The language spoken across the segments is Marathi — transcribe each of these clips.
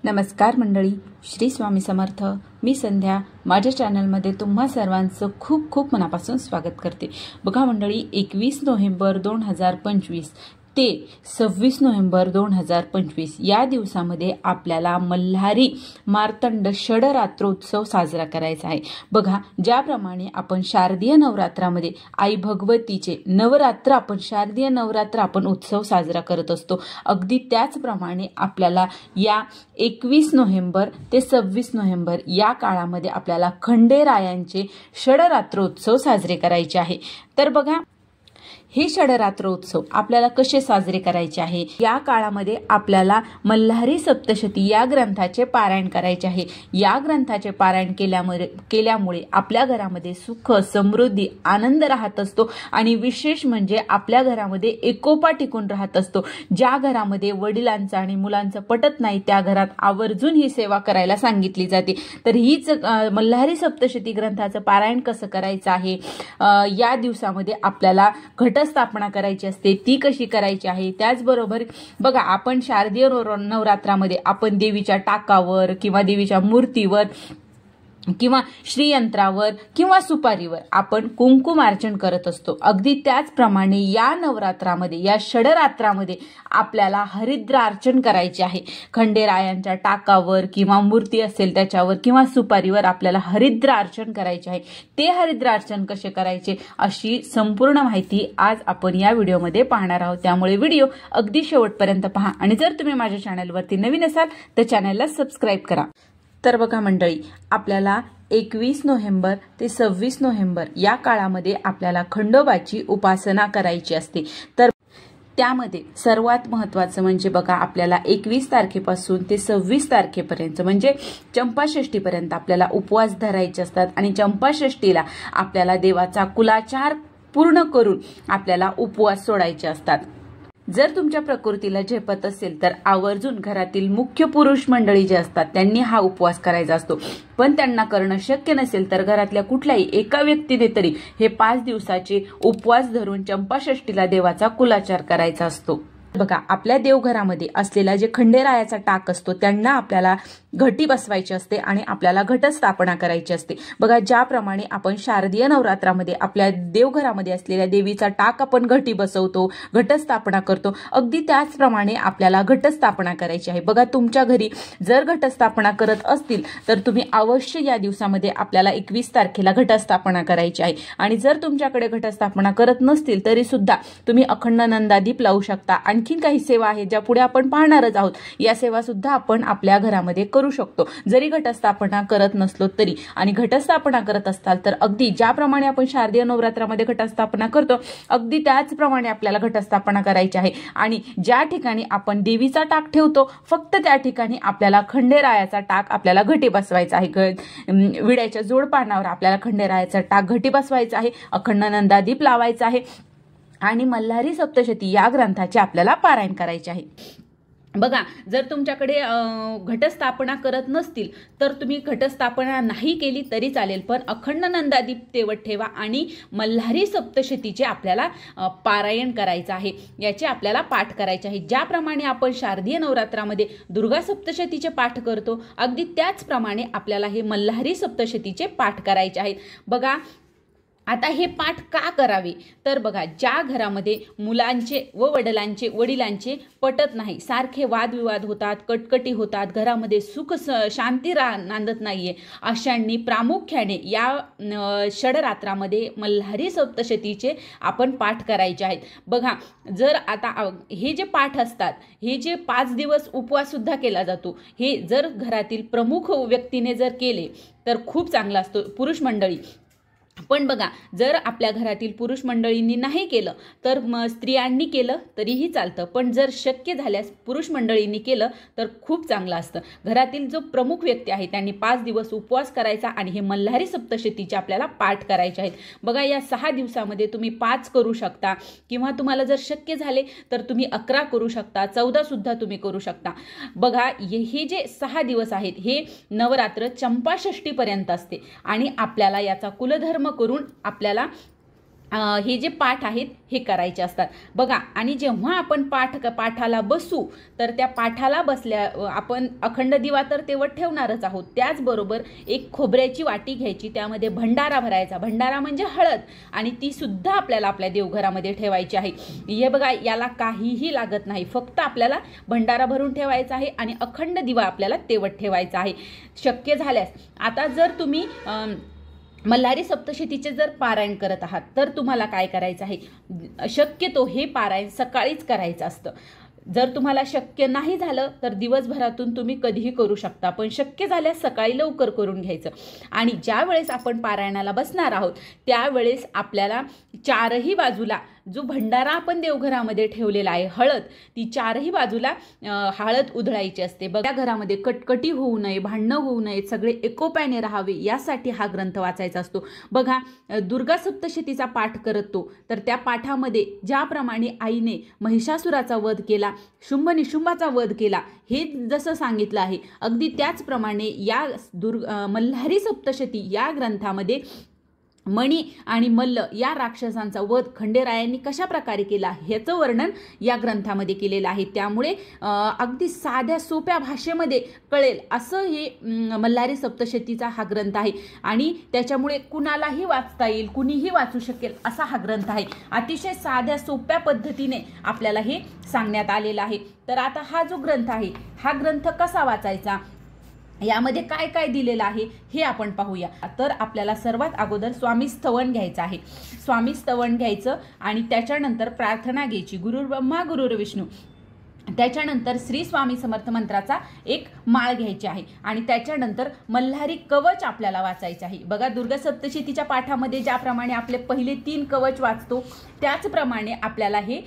नमस्कार मंडळी, श्री स्वामी समर्थ. मी संध्या माझ्या चॅनलमध्ये तुम्हा सर्वांचं खूप खूप मनापासून स्वागत करते. बघा मंडळी, 21 नोव्हेंबर 2025 ते 26 नोव्हेंबर 2025 या दिवसामध्ये आपल्याला मल्हारी मार्तंड षडरात्रोत्सव साजरा करायचा आहे. बघा, ज्याप्रमाणे आपण शारदीय नवरात्रामध्ये आई भगवतीचे शारदीय नवरात्र आपण उत्सव साजरा करत असतो, अगदी त्याचप्रमाणे आपल्याला या 21 नोव्हेंबर ते 26 नोव्हेंबर या काळामध्ये आपल्याला खंडेरायांचे षडरात्रोत्सव साजरे करायचे आहे. तर बघा, हे षडरात्रोत्सव आपल्याला कसे साजरे करायचे आहे, या काळामध्ये आपल्याला मल्हारी सप्तशती या ग्रंथाचे पारायण करायचे आहे. या ग्रंथाचे पारायण केल्यामुळे आपल्या घरामध्ये सुख, समृद्धी, आनंद राहत असतो आणि विशेष म्हणजे आपल्या घरामध्ये एकोपा टिकून राहत असतो. ज्या घरामध्ये वडिलांचं आणि मुलांचं पटत नाही त्या घरात आवर्जून ही सेवा करायला सांगितली जाते. तर हीच मल्हारी सप्तशती ग्रंथाचं पारायण कसं करायचं आहे, या दिवसामध्ये आपल्याला घटस्थापना करायची असते, ती कशी करायची आहे. त्याचबरोबर बघा, आपण शारदीय नवरात्रामध्ये आपण देवीच्या टाकावर किंवा देवीच्या मूर्तीवर किंवा श्रीयंत्रावर किंवा सुपारीवर आपण कुंकुमार्चन करत असतो. अगदी त्याचप्रमाणे या नवरात्रामध्ये, या षडरात्रामध्ये आपल्याला हरिद्रार्चन करायचे आहे. खंडेरायांच्या टाकावर किंवा मूर्ती असेल त्याच्यावर किंवा सुपारीवर आपल्याला हरिद्रार्चन करायचे आहे. ते हरिद्रार्चन कसे करायचे अशी संपूर्ण माहिती आज आपण या व्हिडिओमध्ये पाहणार आहोत. त्यामुळे व्हिडिओ अगदी शेवटपर्यंत पहा आणि जर तुम्ही माझ्या चॅनलवरती नवीन असाल तर चॅनलला सबस्क्राईब करा. तर बघा मंडळी, आपल्याला 21 नोव्हेंबर ते 26 नोव्हेंबर या काळामध्ये आपल्याला खंडोबाची उपासना करायची असते. तर त्यामध्ये सर्वात महत्त्वाचं म्हणजे बघा, आपल्याला 21 तारखेपासून ते 26 तारखेपर्यंत म्हणजे चंपाषष्ठीपर्यंत आपल्याला उपवास धरायचे असतात आणि चंपाषष्ठीला आपल्याला देवाचा कुलाचार पूर्ण करून आपल्याला उपवास सोडायचे असतात. जर तुमच्या प्रकृतीला झेपत असेल तर आवर्जून घरातील मुख्य पुरुष मंडळी जे असतात त्यांनी हा उपवास करायचा असतो. पण त्यांना करणं शक्य नसेल तर घरातल्या कुठल्याही एका व्यक्तीने तरी हे 5 दिवसाचे उपवास धरून चंपाषष्ठीला देवाचा कुलाचार करायचा असतो. बघा, आपल्या देवघरामध्ये असलेला जे खंडेरायाचा टाक असतो त्यांना आपल्याला घटी बसवायची असते आणि आपल्याला घटस्थापना करायची असते. बघा, ज्याप्रमाणे आपण शारदीय नवरात्रामध्ये आपल्या देवघरामध्ये असलेल्या देवीचा टाक आपण घटी बसवतो, घटस्थापना करतो, अगदी त्याचप्रमाणे आपल्याला घटस्थापना करायची आहे. बघा, तुमच्या घरी जर घटस्थापना करत असतील तर तुम्ही अवश्य या दिवसामध्ये आपल्याला 21 तारखेला घटस्थापना करायची आहे. आणि जर तुमच्याकडे घटस्थापना करत नसतील तरी सुद्धा तुम्ही अखंड नंदादीप लावू शकता. आणखीन काही सेवा आहेत ज्या पुढे आपण पाहणारच आहोत. या सेवा सुद्धा आपण आपल्या घरामध्ये करू शकतो जरी घटस्थापना करत नसलो तरी. आणि घटस्थापना करत असताल तर अगदी ज्याप्रमाणे आपण शारदीय नवरात्रामध्ये घटस्थापना करतो अगदी त्याचप्रमाणे आपल्याला घटस्थापना करायची आहे. आणि ज्या ठिकाणी आपण देवीचा टाक ठेवतो फक्त त्या ठिकाणी आपल्याला खंडेरायाचा टाक आपल्याला घटी बसवायचा आहे. विड्याच्या जोडपानावर आपल्याला खंडेरायाचा टाक घटी बसवायचा आहे, अखंड नंदादीप लावायचा आहे आणि मल्हारी सप्तशती या ग्रंथाचे आपल्याला पारायण करायचे आहे. बघा, जर तुमच्याकडे घटस्थापना करत नसतील तर तुम्ही घटस्थापना नाही केली तरी चालेल, पण अखंड नंदादीप तेवत ठेवा आणि मल्हारी सप्तशतीचे आपल्याला पारायण करायचं आहे, याचे आपल्याला पाठ करायचे आहे. ज्याप्रमाणे आपण शारदीय नवरात्रामध्ये दुर्गा सप्तशतीचे पाठ करतो अगदी त्याचप्रमाणे आपल्याला हे मल्हारी सप्तशतीचे पाठ करायचे आहेत. बघा, आता हे पाठ का करावे तर बघा, ज्या घरामध्ये मुलांचे व वडिलांचे पटत नाही, सारखे वादविवाद होतात, कटकटी होतात, घरामध्ये सुख शांती नांदत नाहीये, अशांनी प्रामुख्याने या षडरात्रामध्ये मल्हारी सप्तशतीचे आपण पाठ करायचे आहेत. बघा, जर आता हे जे पाठ असतात, हे जे 5 दिवस उपवास सुद्धा केला जातो, हे जर घरातील प्रमुख व्यक्तीने जर केले तर खूप चांगला असतो, पुरुष मंडळी. पण बघा, जर आपल्या घरातील पुरुष मंडळींनी नाही केलं तर स्त्रियांनी केलं तरीही चालतं, पण जर शक्य झाल्यास पुरुष मंडळींनी केलं तर खूप चांगलं असतं. घरातील जो प्रमुख व्यक्ती आहे त्यांनी 5 दिवस उपवास करायचा आणि हे मल्हारी सप्तशतीचे आपल्याला पाठ करायचे आहेत. बघा, या 6 दिवसामध्ये तुम्ही 5 करू शकता किंवा तुम्हाला जर शक्य झाले तर तुम्ही 11 करू शकता, 14 सुद्धा तुम्ही करू शकता. बघा, हे जे 6 दिवस आहेत हे नवरात्र चंपाषष्ठीपर्यंत असते आणि आपल्याला याचा कुलधर्म करून आपल्याला हे जे पाठ आहेत हे करायचे असतात बघा. आणि जेव्हा आपण पाठाला बसू तर त्या पाठाला आपण अखंड दिवा तर तेवढं ठेवणारच आहोत. त्याचबरोबर एक खोबऱ्याची वाटी घ्यायची, त्यामध्ये भंडारा भरायचा. भंडारा म्हणजे हळद, आणि ती सुद्धा आपल्याला आपल्या देवघरामध्ये ठेवायची आहे. हे बघा, याला काहीही लागत नाही, फक्त आपल्याला भंडारा भरून ठेवायचा आहे आणि अखंड दिवा आपल्याला तेवढं ठेवायचा आहे. शक्य झाल्यास आता जर तुम्ही मल्हारी सप्तशतीचे जर पारायण करत आहात तर तुम्हाला काय करायचं आहे, शक्यतो हे पारायण सकाळीच करायचं असतं. जर तुम्हाला शक्य नाही झालं तर दिवसभरातून तुम्ही कधीही करू शकता, पण शक्य झाल्यास सकाळी लवकर करून घ्यायचं. आणि ज्या वेळेस आपण पारायणाला बसणार आहोत त्यावेळेस आपल्याला चारही बाजूला जो भंडारा आपण देवघरामध्ये ठेवलेला आहे हळद, ती चारही बाजूला हळद उधळायची असते. बघा, घरामध्ये कटकटी होऊ नये, भांडणं होऊ नयेत, सगळे एकोप्याने राहावे यासाठी हा ग्रंथ वाचायचा असतो. बघा, दुर्गा सप्तशतीचा पाठ करतो तर त्या पाठामध्ये ज्याप्रमाणे आईने महिषासुराचा वध केला, शुंभ निशुंभाचा वध केला, हे जसं सांगितलं आहे अगदी त्याचप्रमाणे या मल्हारी सप्तशती या ग्रंथामध्ये मणी आणि मल्ल या राक्षसांचा वध खंडेरायांनी कशा प्रकारे केला ह्याचं वर्णन या ग्रंथामध्ये केलेलं आहे. त्यामुळे अगदी साध्या सोप्या भाषेमध्ये कळेल असं हे मल्हारी सप्तशतीचा हा ग्रंथ आहे. आणि त्याच्यामुळे कुणालाही वाचता येईल, कुणीही वाचू शकेल असा हा ग्रंथ आहे. अतिशय साध्या सोप्या पद्धतीने आपल्याला हे सांगण्यात आलेलं आहे. तर आता हा जो ग्रंथ आहे हा ग्रंथ कसा वाचायचा, यामध्ये काय काय दिलेलं आहे हे आपण पाहूया. तर आपल्याला सर्वात अगोदर स्वामी स्तवन घ्यायचं आहे. स्वामी स्तवन घ्यायचं आणि त्याच्यानंतर प्रार्थना घ्यायची, गुरुर् ब्रह्मा गुरुर् विष्णू. त्याच्यानंतर श्री स्वामी समर्थ मंत्राचा एक माळ घ्यायची आहे आणि त्याच्यानंतर मल्हारी कवच आपल्याला वाचायचं आहे. बघा, दुर्गा सप्तशतीच्या पाठामध्ये ज्याप्रमाणे आपले पहिले 3 कवच वाचतो त्याचप्रमाणे आपल्याला हे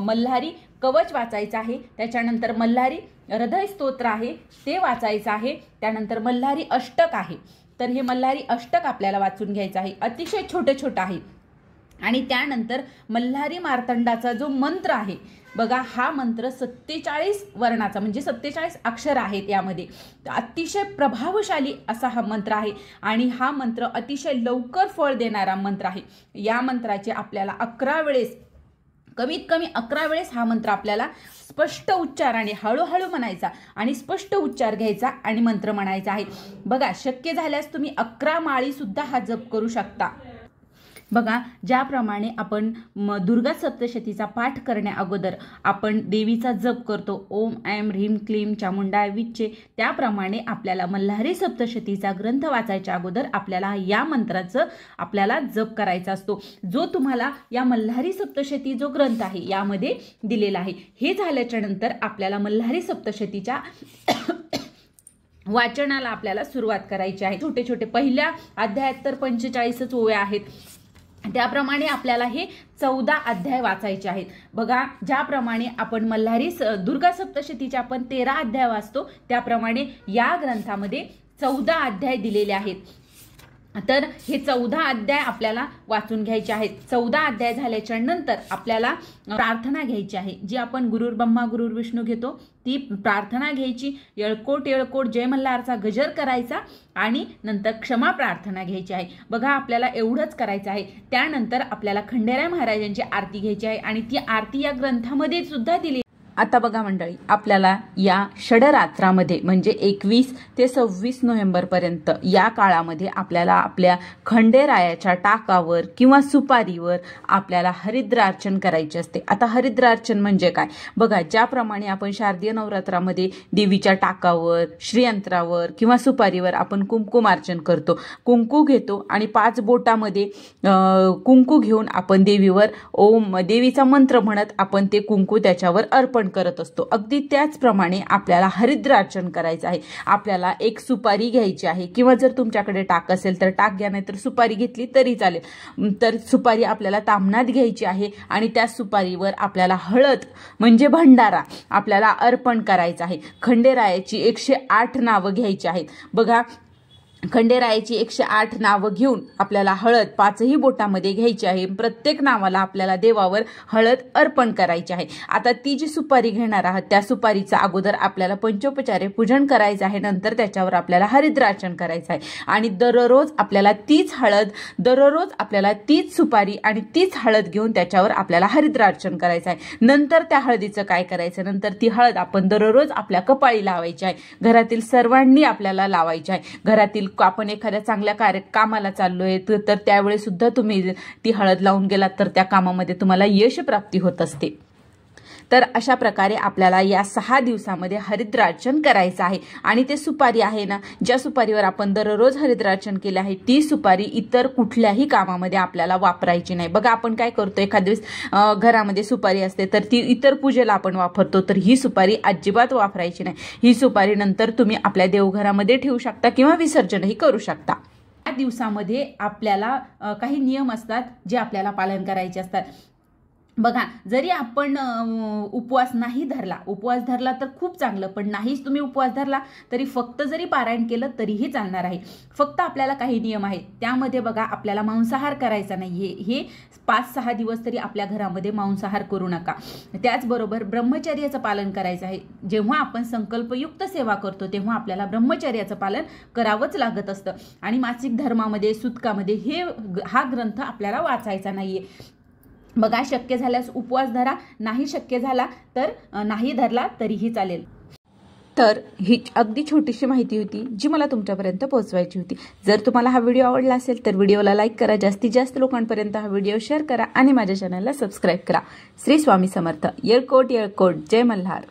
मल्हारी कवच वाचायचं आहे. त्याच्यानंतर मल्हारी हृदय स्तोत्र आहे ते वाचायचं आहे. त्यानंतर मल्हारी अष्टक आहे, तर हे मल्हारी अष्टक आपल्याला वाचून घ्यायचं आहे. अतिशय छोटं आहे. आणि त्यानंतर मल्हारी मार्तंडाचा जो मंत्र आहे बघा, हा मंत्र 47 वर्णाचा म्हणजे 47 अक्षर आहेत यामध्ये. अतिशय प्रभावशाली असा हा मंत्र आहे आणि हा मंत्र अतिशय लवकर फळ देणारा मंत्र आहे. या मंत्राचे आपल्याला 11 वेळेस, कमीत कमी 11 वेळेस हा मंत्र आपल्याला स्पष्ट उच्चाराने हळूहळू म्हणायचा आणि स्पष्ट उच्चार घ्यायचा आणि मंत्र म्हणायचा आहे. बघा, शक्य झाल्यास तुम्ही 11 माळी सुद्धा हा जप करू शकता. बघा, ज्याप्रमाणे आपण दुर्गा सप्तशतीचा पाठ करण्या अगोदर आपण देवीचा जप करतो, ओम ऐं ह्रीं क्लीं चामुंडाय विच्चे, त्याप्रमाणे आपल्याला मल्हारी सप्तशतीचा ग्रंथ वाचायच्या अगोदर आपल्याला या मंत्राचं आपल्याला जप करायचा असतो, जो तुम्हाला या मल्हारी सप्तशती जो ग्रंथ आहे यामध्ये दिलेला आहे. हे झाल्याच्या नंतर आपल्याला मल्हारी सप्तशतीच्या वाचनाला आपल्याला सुरुवात करायची आहे. छोटे छोटे पहिल्या अध्यायात तर 45च ओव्या आहेत, त्याप्रमाणे आपल्याला हे 14 अध्याय वाचायचे आहेत. बघा, ज्याप्रमाणे आपण मल्हारी दुर्गा सप्तशतीच्या आपण 13 अध्याय वाचतो त्याप्रमाणे या ग्रंथामध्ये 14 अध्याय दिलेले आहेत. तर हे 14 अध्याय आपल्याला वाचून घ्यायचे आहेत. 14 अध्याय झाल्याच्या नंतर आपल्याला प्रार्थना घ्यायची आहे, जी आपण गुरुर् ब्रह्मा गुरुर् विष्णू घेतो ती प्रार्थना घ्यायची. येळकोट येळकोट जय मल्हारचा गजर करायचा आणि नंतर क्षमा प्रार्थना घ्यायची आहे. बघा, आपल्याला एवढंच करायचं आहे. त्यानंतर आपल्याला खंडेराय महाराजांची आरती घ्यायची आहे आणि ती आरती या ग्रंथामध्ये सुद्धा दिली. आता बघा मंडळी, आपल्याला या षडरात्रामध्ये म्हणजे 21 ते 26 नोव्हेंबरपर्यंत या काळामध्ये आपल्याला आपल्या खंडेरायाच्या टाकावर किंवा सुपारीवर आपल्याला हरिद्रार्चन करायचे असते. आता हरिद्रार्चन म्हणजे काय बघा, ज्याप्रमाणे आपण शारदीय नवरात्रामध्ये देवीच्या टाकावर, श्रीयंत्रावर किंवा सुपारीवर आपण कुंकुमार्चन करतो, कुंकू घेतो आणि 5 बोटामध्ये कुंकू घेऊन आपण देवीवर ओम देवीचा मंत्र म्हणत आपण ते कुंकू त्याच्यावर अर्पण करत असतो. अगदी त्याचप्रमाणे आपल्याला हरिद्रार्चन करायचं आहे. आपल्याला एक सुपारी घ्यायची आहे किंवा जर तुमच्याकडे टाक असेल तर टाक घ्या, नाही तर सुपारी घेतली तरी चालेल. तर सुपारी आपल्याला ताम्हनात घ्यायची आहे आणि त्या सुपारीवर आपल्याला हळद म्हणजे भंडारा आपल्याला अर्पण करायचा आहे. खंडेरायाची 108 नावं घ्यायची आहेत. बघा, खंडेरायाची 108 नावं घेऊन आपल्याला हळद 5ही बोटामध्ये घ्यायची आहे. प्रत्येक नावाला आपल्याला देवावर हळद अर्पण करायची आहे. आता ती जी सुपारी घेणार आहात त्या सुपारीचा अगोदर आपल्याला पंचोपचारे पूजन करायचं आहे. नंतर त्याच्यावर आपल्याला हरिद्रार्चन करायचं आहे आणि दररोज आपल्याला तीच हळद, दररोज आपल्याला तीच सुपारी आणि तीच हळद घेऊन त्याच्यावर आपल्याला हरिद्रार्चन करायचं आहे. नंतर त्या हळदीचं काय करायचं, नंतर ती हळद आपण दररोज आपल्या कपाळी लावायची आहे. घरातील सर्वांनी आपल्याला लावायची आहे. घरातील आपण एखाद्या चांगल्या कामाला चाललोय तर त्यावेळेस सुद्धा तुम्ही ती हळद लावून गेलात तर त्या कामामध्ये तुम्हाला यश प्राप्ती होत असते. तर अशा प्रकारे आपल्याला या 6 दिवसामध्ये हरिद्रार्चन करायचं आहे. आणि ते सुपारी आहे ना, ज्या सुपारीवर आपण दररोज हरिद्रार्चन केले आहे ती सुपारी इतर कुठल्याही कामामध्ये आपल्याला वापरायची नाही. बघा आपण काय करतो, एखाद्या दिवस घरामध्ये सुपारी असते तर ती इतर पूजेला आपण वापरतो, तर ही सुपारी अजिबात वापरायची नाही. ही सुपारी नंतर तुम्ही आपल्या देवघरामध्ये ठेवू शकता किंवा विसर्जनही करू शकता. या दिवसामध्ये आपल्याला काही नियम असतात जे आपल्याला पालन करायचे असतात. बघा, जरी आपण उपवास नाही धरला, उपवास धरला तर खूप चांगलं, पण नाहीच तुम्ही उपवास धरला तरी फक्त जरी पारायण केलं तरीही चालणार आहे. फक्त आपल्याला काही नियम आहेत. त्यामध्ये बघा, आपल्याला मांसाहार करायचा नाही. हे 5-6 दिवस तरी आपल्या घरामध्ये मांसाहार करू नका. त्याचबरोबर ब्रह्मचर्याचं पालन करायचं आहे. जेव्हा आपण संकल्पयुक्त सेवा करतो तेव्हा आपल्याला ब्रह्मचर्याचं पालन करावंच लागत असतं. आणि मासिक धर्मामध्ये, सूतकामध्ये हा ग्रंथ आपल्याला वाचायचा नाहीये. बघा, शक्य झाल्यास उपवास धरा, नाही शक्य झाला तर नाही धरला तरीही चालेल. तर ही अगदी छोटीशी माहिती होती जी मला तुमच्यापर्यंत पोहोचवायची होती. जर तुम्हाला हा व्हिडिओ आवडला असेल तर व्हिडिओला लाईक करा, जास्तीत जास्त लोकांपर्यंत हा व्हिडिओ शेअर करा आणि माझ्या चॅनलला सबस्क्राईब करा. श्री स्वामी समर्थ. येळकोट येळकोट. जय मल्हार.